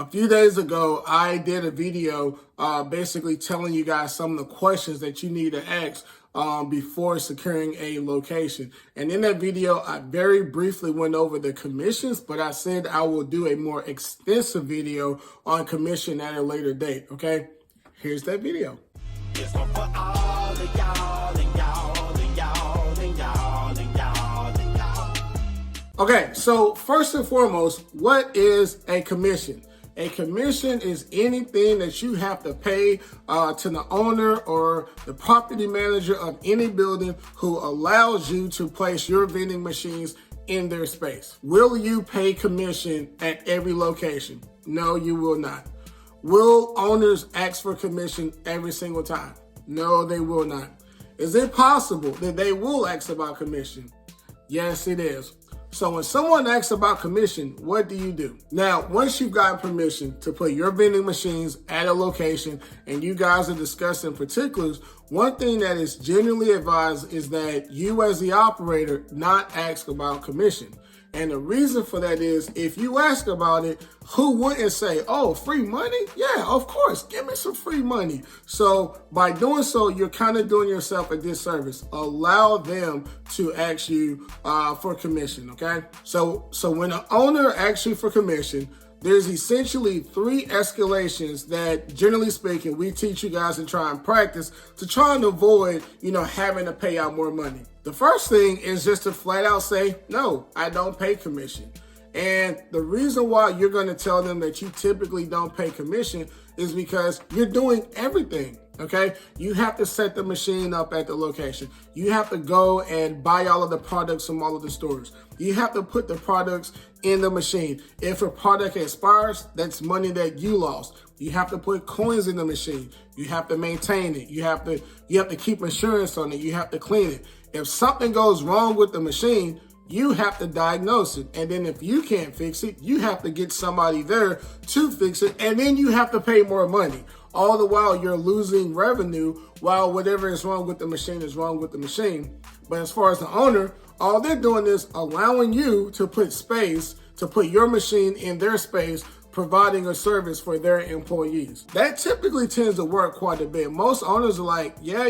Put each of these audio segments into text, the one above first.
A few days ago, I did a video basically telling you guys some of the questions that you need to ask before securing a location. And in that video, I very briefly went over the commissions, but I said I will do a more extensive video on commission at a later date, okay? Here's that video. It's one for all of y'all and y'all and y'all and y'all and y'all and y'all. Okay, so first and foremost, what is a commission? A commission is anything that you have to pay to the owner or the property manager of any building who allows you to place your vending machines in their space. Will you pay commission at every location? No, you will not. Will owners ask for commission every single time? No, they will not. Is it possible that they will ask about commission? Yes, it is. So when someone asks about commission, what do you do? Now, once you've gotten permission to put your vending machines at a location and you guys are discussing particulars, one thing that is generally advised is that you as the operator not ask about commission. And the reason for that is if you ask about it, who wouldn't say, oh, free money? Yeah, of course, give me some free money. So by doing so, you're kind of doing yourself a disservice. Allow them to ask you for commission, okay? So when an owner asks you for commission, there's essentially 3 escalations that, generally speaking, we teach you guys and try and practice to try and avoid, having to pay out more money. The first thing is just to flat out say, no, I don't pay commission. And the reason why you're going to tell them that you typically don't pay commission is because you're doing everything. Okay, you have to set the machine up at the location. You have to go and buy all of the products from all of the stores. You have to put the products in the machine. If a product expires, that's money that you lost. You have to put coins in the machine. You have to maintain it. You have to keep insurance on it. You have to clean it. If something goes wrong with the machine, you have to diagnose it. And then if you can't fix it, you have to get somebody there to fix it. And then you have to pay more money. All the while you're losing revenue while whatever is wrong with the machine is wrong with the machine. But as far as the owner, all they're doing is allowing you to put your machine in their space, providing a service for their employees. That typically tends to work quite a bit. Most owners are like, yeah,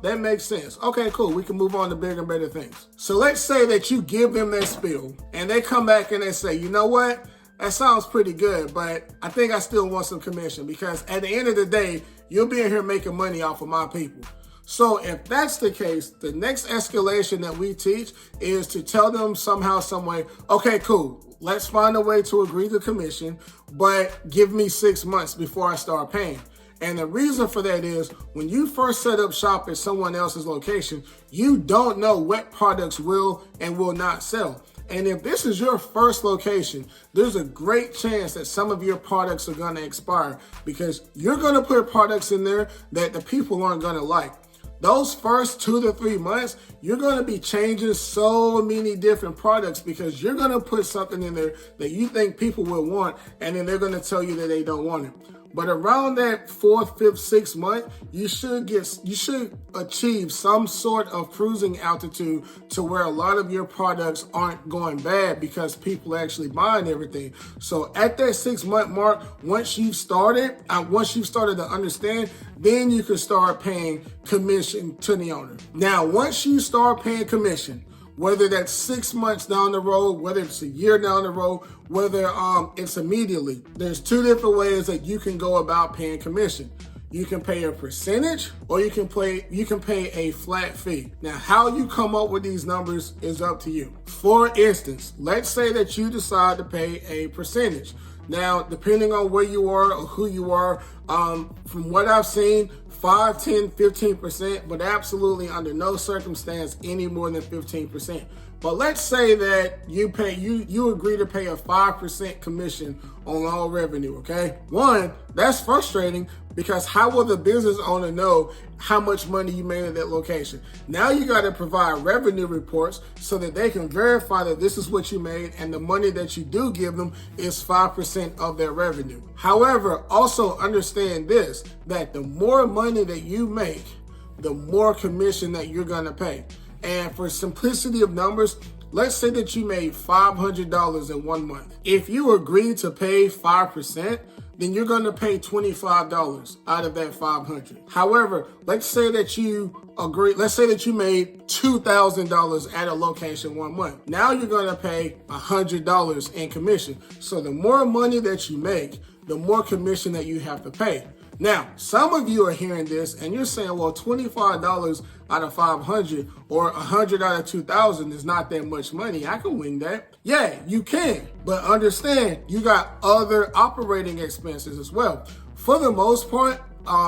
that makes sense. Okay, cool. We can move on to bigger and better things. So let's say that you give them that spiel and they come back and they say, you know what? That sounds pretty good, but I think I still want some commission because at the end of the day, you'll be in here making money off of my people. So if that's the case, the next escalation that we teach is to tell them somehow, some way, okay, cool. Let's find a way to agree to commission, but give me 6 months before I start paying. And the reason for that is when you first set up shop at someone else's location, you don't know what products will and will not sell. And if this is your first location, there's a great chance that some of your products are going to expire because you're going to put products in there that the people aren't going to like. Those first 2 to 3 months, you're going to be changing so many different products because you're going to put something in there that you think people will want, and then they're going to tell you that they don't want it. But around that 4th, 5th, 6th month, you should achieve some sort of cruising altitude to where a lot of your products aren't going bad because people are actually buying everything. So at that 6-month mark, once you've started to understand, then you can start paying commission to the owner. Now, once you start paying commission, whether that's 6 months down the road, whether it's a year down the road, whether it's immediately, there's 2 different ways that you can go about paying commission. You can pay a percentage or you can pay a flat fee. Now, how you come up with these numbers is up to you. For instance, let's say that you decide to pay a percentage. Now, depending on where you are or who you are, from what I've seen, 5, 10, 15%, but absolutely under no circumstance any more than 15%. But let's say that you agree to pay a 5% commission on all revenue, okay? One, that's frustrating because how will the business owner know how much money you made at that location? Now you got to provide revenue reports so that they can verify that this is what you made and the money that you do give them is 5% of their revenue. However, also understand this, that the more money that you make, the more commission that you're going to pay. And for simplicity of numbers, let's say that you made $500 in 1 month. If you agree to pay 5%, then you're going to pay $25 out of that $500. However, let's say that you made $2,000 at a location 1 month. Now you're going to pay $100 in commission. So the more money that you make, the more commission that you have to pay. Now, some of you are hearing this and you're saying, well, $25 out of 500 or 100 out of 2,000 is not that much money. I can wing that. Yeah, you can, but understand you got other operating expenses as well. For the most part,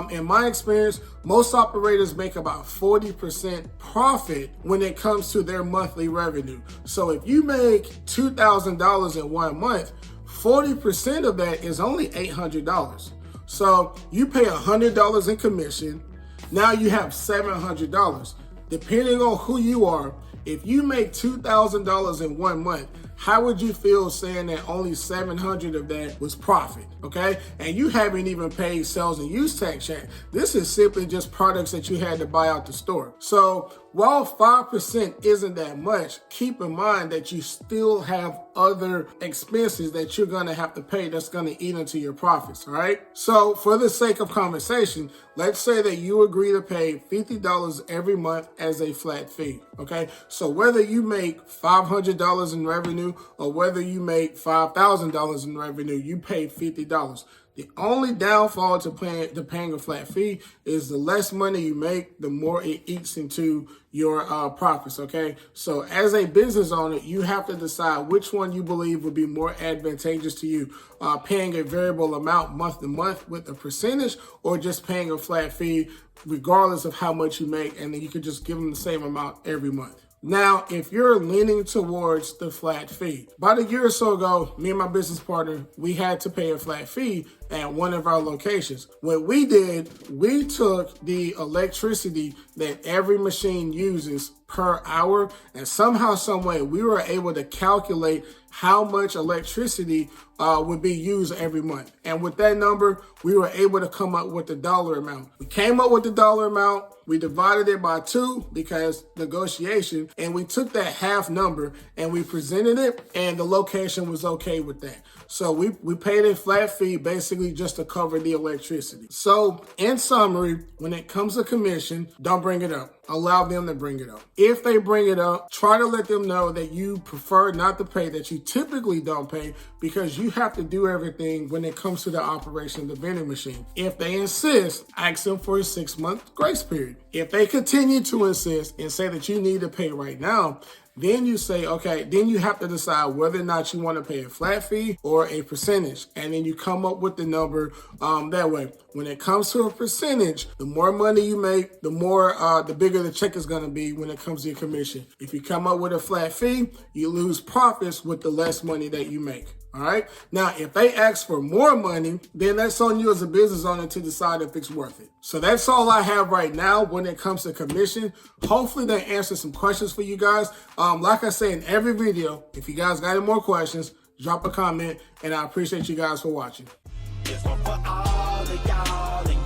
in my experience, most operators make about 40% profit when it comes to their monthly revenue. So if you make $2,000 in 1 month, 40% of that is only $800. So you pay $100 in commission. Now you have $700. Depending on who you are, if you make $2,000 in 1 month, how would you feel saying that only $700 of that was profit, okay? And you haven't even paid sales and use tax yet. This is simply just products that you had to buy out the store. So while 5% isn't that much, keep in mind that you still have other expenses that you're gonna have to pay that's gonna eat into your profits, all right? So for the sake of conversation, let's say that you agree to pay $50 every month as a flat fee, okay? So whether you make $500 in revenue or whether you make $5,000 in revenue, you pay $50. The only downfall to paying a flat fee is the less money you make, the more it eats into your profits, okay? So as a business owner, you have to decide which one you believe would be more advantageous to you, paying a variable amount month to month with a percentage or just paying a flat fee regardless of how much you make, and then you could just give them the same amount every month. Now, if you're leaning towards the flat fee, about a year or so ago, me and my business partner, we had to pay a flat fee at one of our locations. What we did, we took the electricity that every machine uses per hour, and somehow, some way, we were able to calculate how much electricity would be used every month. And with that number, we were able to come up with the dollar amount. We came up with the dollar amount. We divided it by 2 because negotiation, and we took that half number and we presented it, and the location was okay with that. So we paid a flat fee basically just to cover the electricity. So in summary, when it comes to commission, don't bring it up. Allow them to bring it up. If they bring it up, try to let them know that you prefer not to pay, that you typically don't pay, because you have to do everything when it comes to the operation of the vending machine. If they insist, ask them for a 6-month grace period. If they continue to insist and say that you need to pay right now, then you say, okay, then you have to decide whether or not you want to pay a flat fee or a percentage. And then you come up with the number that way. When it comes to a percentage, the more money you make, the bigger the check is going to be when it comes to your commission. If you come up with a flat fee, you lose profits with the less money that you make. All right. Now, if they ask for more money, then that's on you as a business owner to decide if it's worth it. So that's all I have right now when it comes to commission. Hopefully that answers some questions for you guys. Like I say in every video, if you guys got any more questions, drop a comment, and I appreciate you guys for watching. This one for all of y'all and